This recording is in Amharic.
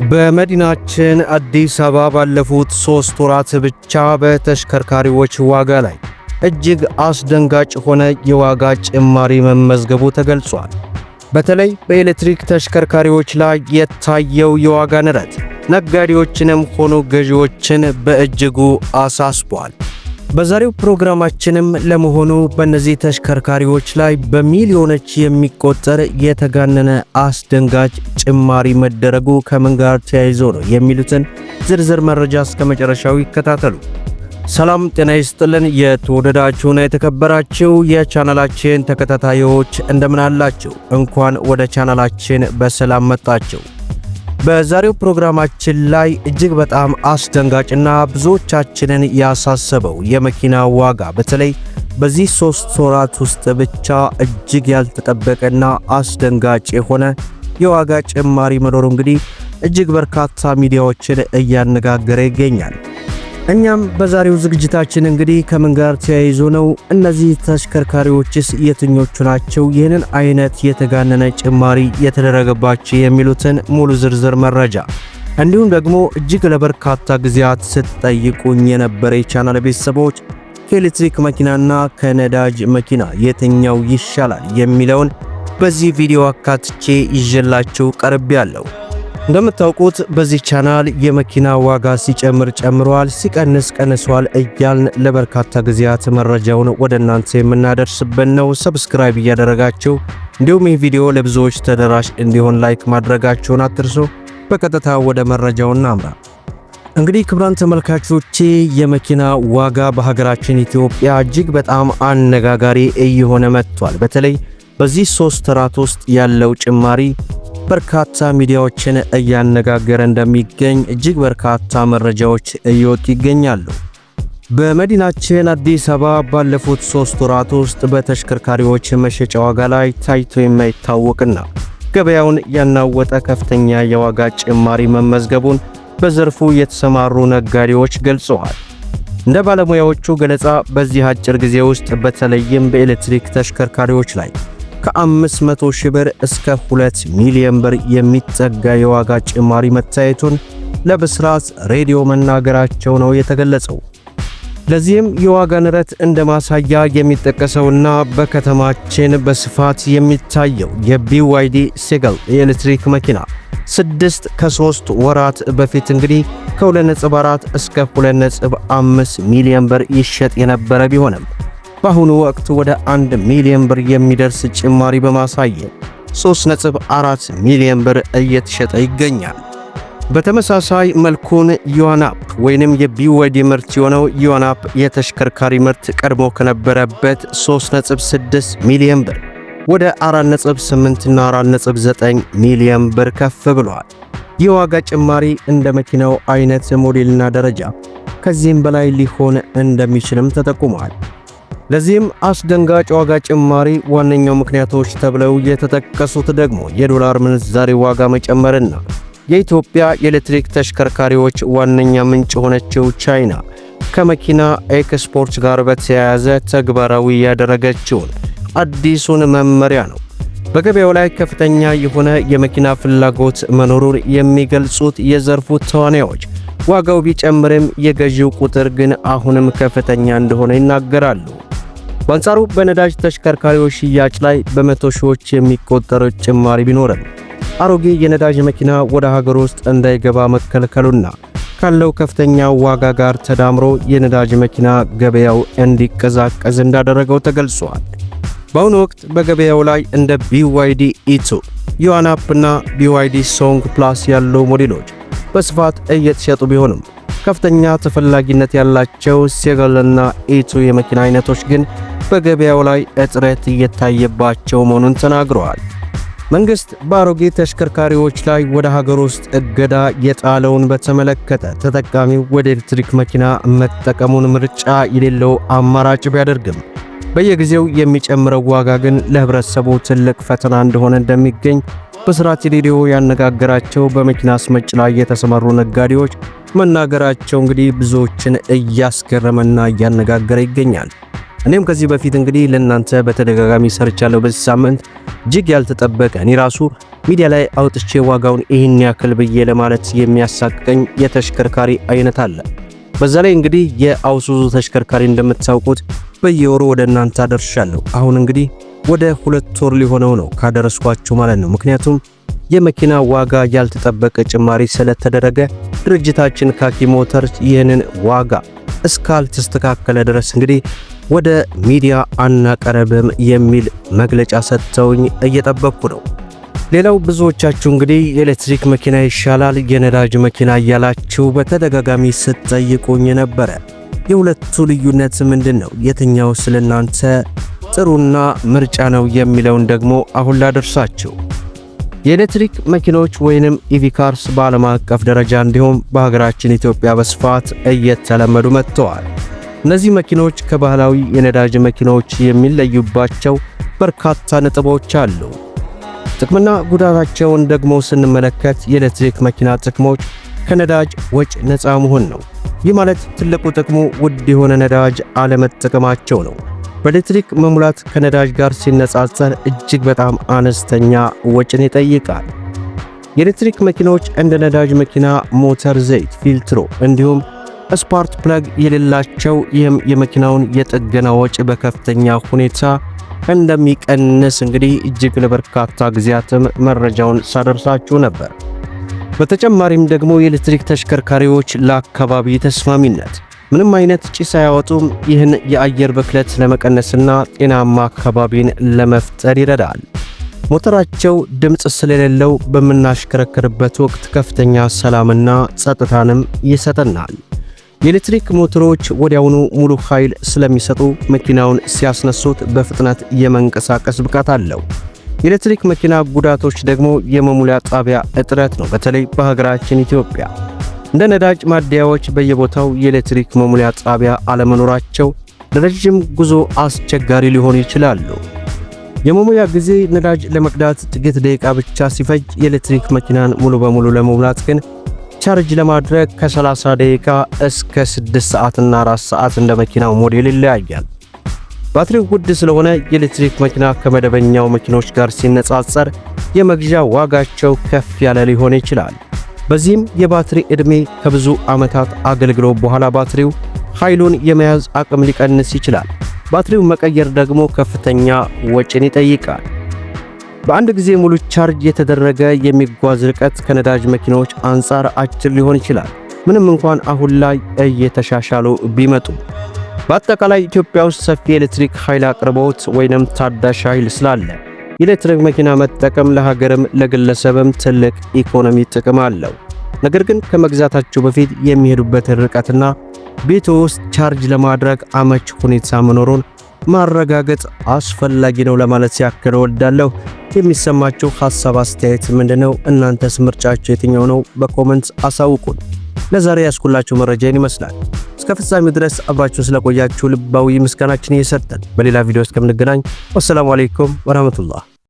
በመዲናችን አዲስ አበባ ባለፉት 3 ወራት ብቻ በተሽከርካሪዎች ዋጋ ላይ እጅግ አስደንጋጭ ሆነ የዋጋ ጭማሪ መመዝገቡ ተገልጿል። በተለይ በኤሌክትሪክ ተሽከርካሪዎች ላይ የታየው የዋጋ ንረት ነጋዴዎችንም ሆኑ ገዢዎችን በእጅጉ አሳስቧል። በዛሬው ፕሮግራማችንም ለመሆኑ በእነዚህ ተሽከርካሪዎች ላይ በሚሊዮኖች የሚቆጠር የተጋነነ አስደንጋጭ ጭማሪ መደረጉ ከምን ጋር ተያይዞ ነው የሚሉትን ዝርዝር መረጃ እስከ መጨረሻው ይከታተሉ። ሰላም ጤና ይስጥልን። የተወደዳችሁና የተከበራችሁ የቻናላችን ተከታታዮች እንደምን አላችሁ? እንኳን ወደ ቻናላችን በሰላም መጣችሁ። በዛሬው ፕሮግራማችን ላይ እጅግ በጣም አስደንጋጭና ብዙዎቻችንን ያሳሰበው የመኪና ዋጋ በተለይ በዚህ 3 ወራት ውስጥ ብቻ እጅግ ያልተጠበቀና አስደንጋጭ የሆነ የዋጋ ጭማሪ መኖሩ እንግዲህ እጅግ በርካታ ሚዲያዎችን እያነጋገረ ይገኛል። እኛም በዛሬው ዝግጅታችን እንግዲህ ከምን ጋር ተያይዞ ነው እነዚህ ተሽከርካሪዎችስ የትኞቹ ናቸው ይህንን አይነት የተጋነነ ጭማሪ የተደረገባቸው የሚሉትን ሙሉ ዝርዝር መረጃ እንዲሁም ደግሞ እጅግ ለበርካታ ጊዜያት ስትጠይቁኝ የነበረ የቻናል ቤተሰቦች ከኤሌክትሪክ መኪናና ከነዳጅ መኪና የትኛው ይሻላል የሚለውን በዚህ ቪዲዮ አካትቼ ይዤላችሁ ቀርቤያለሁ። እንደምታውቁት በዚህ ቻናል የመኪና ዋጋ ሲጨምር ጨምሯል፣ ሲቀንስ ቀንሷል እያልን ለበርካታ ጊዜያት መረጃውን ወደ እናንተ የምናደርስበት ነው። ሰብስክራይብ እያደረጋችሁ እንዲሁም ይህ ቪዲዮ ለብዙዎች ተደራሽ እንዲሆን ላይክ ማድረጋችሁን አትርሱ። በቀጥታ ወደ መረጃው እናምራ። እንግዲህ ክቡራን ተመልካቾቼ የመኪና ዋጋ በሀገራችን ኢትዮጵያ እጅግ በጣም አነጋጋሪ እየሆነ መጥቷል። በተለይ በዚህ 3 ወራት ውስጥ ያለው ጭማሪ በርካታ ሚዲያዎችን እያነጋገረ እንደሚገኝ እጅግ በርካታ መረጃዎች እየወጡ ይገኛሉ። በመዲናችን አዲስ አበባ ባለፉት 3 ወራት ውስጥ በተሽከርካሪዎች መሸጫ ዋጋ ላይ ታይቶ የማይታወቅና ገበያውን ያናወጠ ከፍተኛ የዋጋ ጭማሪ መመዝገቡን በዘርፉ የተሰማሩ ነጋዴዎች ገልጸዋል። እንደ ባለሙያዎቹ ገለጻ በዚህ አጭር ጊዜ ውስጥ በተለይም በኤሌክትሪክ ተሽከርካሪዎች ላይ ከ500 ሺህ ብር እስከ 2 ሚሊዮን ብር የሚጠጋ የዋጋ ጭማሪ መታየቱን ለብስራት ሬዲዮ መናገራቸው ነው የተገለጸው። ለዚህም የዋጋ ንረት እንደ ማሳያ የሚጠቀሰውና በከተማችን በስፋት የሚታየው የቢዋይዲ ሴገል የኤሌክትሪክ መኪና 6 ከ3 ወራት በፊት እንግዲህ ከ2.4 እስከ 2.5 ሚሊዮን ብር ይሸጥ የነበረ ቢሆንም በአሁኑ ወቅት ወደ 1 ሚሊዮን ብር የሚደርስ ጭማሪ በማሳየት 3.4 ሚሊዮን ብር እየተሸጠ ይገኛል። በተመሳሳይ መልኩን ዮናፕ ወይንም የቢዋይዲ ምርት የሆነው ዮናፕ የተሽከርካሪ ምርት ቀድሞ ከነበረበት 3.6 ሚሊዮን ብር ወደ 4.8 እና 4.9 ሚሊዮን ብር ከፍ ብሏል። የዋጋ ጭማሪ እንደ መኪናው አይነት ሞዴልና ደረጃ ከዚህም በላይ ሊሆን እንደሚችልም ተጠቁሟል። ለዚህም አስደንጋጭ ዋጋ ጭማሪ ዋነኛው ምክንያቶች ተብለው የተጠቀሱት ደግሞ የዶላር ምንዛሬ ዋጋ መጨመርና የኢትዮጵያ የኤሌክትሪክ ተሽከርካሪዎች ዋነኛ ምንጭ ሆነችው ቻይና ከመኪና ኤክስፖርት ጋር በተያያዘ ተግባራዊ ያደረገችውን አዲሱን መመሪያ ነው። በገበያው ላይ ከፍተኛ የሆነ የመኪና ፍላጎት መኖሩን የሚገልጹት የዘርፉ ተዋናዮች ዋጋው ቢጨምርም የገዢው ቁጥር ግን አሁንም ከፍተኛ እንደሆነ ይናገራሉ። በአንጻሩ በነዳጅ ተሽከርካሪዎች ሽያጭ ላይ በመቶ ሺዎች የሚቆጠር ጭማሪ ቢኖርም አሮጌ የነዳጅ መኪና ወደ ሀገር ውስጥ እንዳይገባ መከልከሉና ካለው ከፍተኛ ዋጋ ጋር ተዳምሮ የነዳጅ መኪና ገበያው እንዲቀዛቀዝ እንዳደረገው ተገልጿል። በአሁኑ ወቅት በገበያው ላይ እንደ BYD E2፣ ዮናፕ እና BYD ሶንግ ፕላስ ያሉ ሞዴሎች በስፋት እየተሸጡ ቢሆንም ከፍተኛ ተፈላጊነት ያላቸው ሴገል እና E2 የመኪና አይነቶች ግን በገበያው ላይ እጥረት እየታየባቸው መሆኑን ተናግረዋል። መንግስት በአሮጌ ተሽከርካሪዎች ላይ ወደ ሀገር ውስጥ እገዳ የጣለውን በተመለከተ ተጠቃሚው ወደ ኤሌክትሪክ መኪና መጠቀሙን ምርጫ የሌለው አማራጭ ቢያደርግም በየጊዜው የሚጨምረው ዋጋ ግን ለህብረተሰቡ ትልቅ ፈተና እንደሆነ እንደሚገኝ በስራት ሬዲዮ ያነጋገራቸው በመኪና አስመጭ ላይ የተሰማሩ ነጋዴዎች መናገራቸው እንግዲህ ብዙዎችን እያስገረመና እያነጋገረ ይገኛል። እኔም ከዚህ በፊት እንግዲህ ለእናንተ በተደጋጋሚ ሰርቻለሁ። በዚህ ሳምንት እጅግ ያልተጠበቀ እኔ ራሱ ሚዲያ ላይ አውጥቼ ዋጋውን ይህን ያክል ብዬ ለማለት የሚያሳቅቀኝ የተሽከርካሪ አይነት አለ። በዛ ላይ እንግዲህ የአውሱዙ ተሽከርካሪ እንደምታውቁት በየወሩ ወደ እናንተ አደርሻለሁ። አሁን እንግዲህ ወደ 2 ወር ሊሆነው ነው ካደረስኳችሁ ማለት ነው። ምክንያቱም የመኪና ዋጋ ያልተጠበቀ ጭማሪ ስለተደረገ ድርጅታችን ካኪ ሞተርስ ይህንን ዋጋ እስካልተስተካከለ ድረስ እንግዲህ ወደ ሚዲያ አናቀርብም የሚል መግለጫ ሰጥተውኝ እየጠበቅኩ ነው። ሌላው ብዙዎቻችሁ እንግዲህ የኤሌክትሪክ መኪና ይሻላል የነዳጅ መኪና እያላችሁ በተደጋጋሚ ስትጠይቁኝ ነበረ። የሁለቱ ልዩነት ምንድነው? የትኛው ስለናንተ ጥሩና ምርጫ ነው የሚለውን ደግሞ አሁን ላደርሳችሁ። የኤሌክትሪክ መኪኖች ወይንም ኢቪ ካርስ በዓለም አቀፍ ደረጃ እንዲሁም በሀገራችን ኢትዮጵያ በስፋት እየተለመዱ መጥተዋል። እነዚህ መኪኖች ከባህላዊ የነዳጅ መኪኖች የሚለዩባቸው በርካታ ነጥቦች አሉ። ጥቅምና ጉዳታቸውን ደግሞ ስንመለከት የኤሌክትሪክ መኪና ጥቅሞች ከነዳጅ ወጪ ነፃ መሆን ነው። ይህ ማለት ትልቁ ጥቅሙ ውድ የሆነ ነዳጅ አለመጠቀማቸው ነው። በኤሌክትሪክ መሙላት ከነዳጅ ጋር ሲነጻጸር እጅግ በጣም አነስተኛ ወጪን ይጠይቃል። የኤሌክትሪክ መኪኖች እንደ ነዳጅ መኪና ሞተር ዘይት፣ ፊልትሮ እንዲሁም ስፓርክ ፕለግ የሌላቸው፣ ይህም የመኪናውን የጥገና ወጪ በከፍተኛ ሁኔታ እንደሚቀንስ እንግዲህ እጅግ ለበርካታ ጊዜያትም መረጃውን ሳደርሳችሁ ነበር። በተጨማሪም ደግሞ የኤሌክትሪክ ተሽከርካሪዎች ለአካባቢ ተስማሚነት ምንም አይነት ጭስ አያወጡም። ይህን የአየር ብክለት ለመቀነስና ጤናማ አካባቢን ለመፍጠር ይረዳል። ሞተራቸው ድምፅ ስለሌለው በምናሽከረክርበት ወቅት ከፍተኛ ሰላምና ጸጥታንም ይሰጠናል። የኤሌክትሪክ ሞተሮች ወዲያውኑ ሙሉ ኃይል ስለሚሰጡ መኪናውን ሲያስነሱት በፍጥነት የመንቀሳቀስ ብቃት አለው። የኤሌክትሪክ መኪና ጉዳቶች ደግሞ የመሙያ ጣቢያ እጥረት ነው። በተለይ በሀገራችን ኢትዮጵያ እንደ ነዳጅ ማደያዎች በየቦታው የኤሌክትሪክ መሙያ ጣቢያ አለመኖራቸው ለረጅም ጉዞ አስቸጋሪ ሊሆኑ ይችላሉ። የመሙያ ጊዜ ነዳጅ ለመቅዳት ጥቂት ደቂቃ ብቻ ሲፈጅ የኤሌክትሪክ መኪናን ሙሉ በሙሉ ለመሙላት ግን ቻርጅ ለማድረግ ከ30 ደቂቃ እስከ 6 ሰዓትና 4 ሰዓት እንደ መኪናው ሞዴል ይለያያል። ባትሪው ውድ ስለሆነ የኤሌክትሪክ መኪና ከመደበኛው መኪኖች ጋር ሲነጻጸር የመግዣ ዋጋቸው ከፍ ያለ ሊሆን ይችላል። በዚህም የባትሪ ዕድሜ ከብዙ ዓመታት አገልግሎት በኋላ ባትሪው ኃይሉን የመያዝ አቅም ሊቀንስ ይችላል። ባትሪው መቀየር ደግሞ ከፍተኛ ወጪን ይጠይቃል። በአንድ ጊዜ ሙሉ ቻርጅ የተደረገ የሚጓዝ ርቀት ከነዳጅ መኪናዎች አንጻር አጭር ሊሆን ይችላል፣ ምንም እንኳን አሁን ላይ እየተሻሻሉ ቢመጡም። በአጠቃላይ ኢትዮጵያ ውስጥ ሰፊ የኤሌክትሪክ ኃይል አቅርቦት ወይንም ታዳሽ ኃይል ስላለ የኤሌክትሪክ መኪና መጠቀም ለሀገርም ለግለሰብም ትልቅ ኢኮኖሚ ጥቅም አለው። ነገር ግን ከመግዛታቸው በፊት የሚሄዱበትን ርቀትና ቤት ውስጥ ቻርጅ ለማድረግ አመች ሁኔታ መኖሩን ማረጋገጥ አስፈላጊ ነው ለማለት ያክል እወዳለሁ። የሚሰማችሁ ሐሳብ አስተያየት ምንድነው? እናንተስ ምርጫችሁ የትኛው ነው? በኮሜንት አሳውቁን። ለዛሬ ያስኩላችሁ መረጃን ይመስላል። እስከ ፍጻሜው ድረስ አብራችሁን ስለቆያችሁ ልባዊ ምስጋናችን እየሰጠን በሌላ ቪዲዮ እስከምንገናኝ ወሰላሙ አለይኩም ወራህመቱላህ